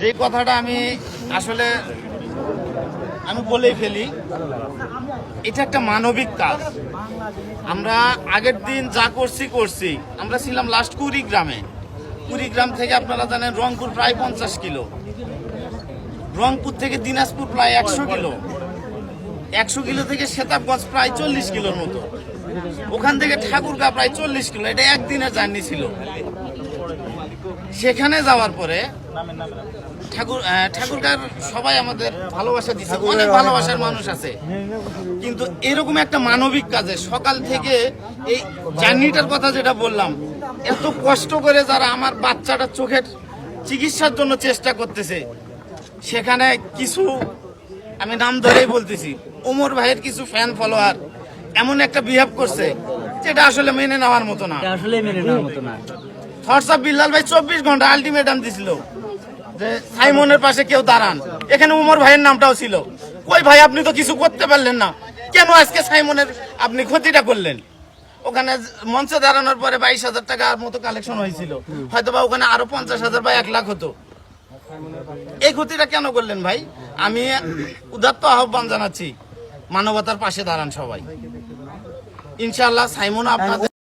যে কথাটা আমি আসলে বলেই ফেলি, এটা একটা মানবিক কাজ। আমরা আগের দিন যা করছি আমরা ছিলাম লাস্ট কুড়িগ্রামে। কুড়িগ্রাম থেকে আপনারা জানেন রংপুর প্রায় 50 কিলো, রংপুর থেকে দিনাজপুর প্রায় 100 কিলো, 100 কিলো থেকে সেতাবগঞ্জ প্রায় 40 কিলোর মতো, ওখান থেকে ঠাকুরগাঁ প্রায় 40 কিলো। এটা একদিনের জার্নি ছিল। সেখানে যাওয়ার পরে ঠাকুরগাঁর সবাই আমাদের ভালোবাসা দিচ্ছে, অনেক ভালোবাসার মানুষ আছে, কিন্তু এরকম একটা মানবিক কাজে সকাল থেকে এই জার্নিটার কথা যেটা বললাম, এত কষ্ট করে যারা আমার বাচ্চাটা চোখের চিকিৎসার জন্য চেষ্টা করতেছে, সেখানে কিছু আমি নাম ধরেই বলতেছি, ওমর ভাইয়ের কিছু ফ্যান ফলোয়ার এমন একটা বিহেভ করছে যেটা আসলে মেনে নেওয়ার মতো না। থটস অফ বিল্লাল ভাই 24 ঘন্টা আলটিমেটাম দিছিল যে সাইমনের পাশে কেউ দাঁড়ান। এখানে উমর ভাইয়ের নামটাও ছিল। কই ভাই, আপনি তো কিছু করতে পারলেন না, কেন আজকে সাইমনের আপনি ক্ষতিটা করলেন? ওখানে মঞ্চে দাঁড়ানোর পরে 22,000 টাকার মতো কালেকশন হয়েছিল, হয়তো বা ওখানে আরো 50,000 বা 1 লাখ হতো। এই ক্ষতিটা কেন করলেন ভাই? আমি উদাত্ত আহ্বান জানাচ্ছি, মানবতার পাশে দাঁড়ান সবাই। ইনশাআল্লাহ সাইমন আপনাদের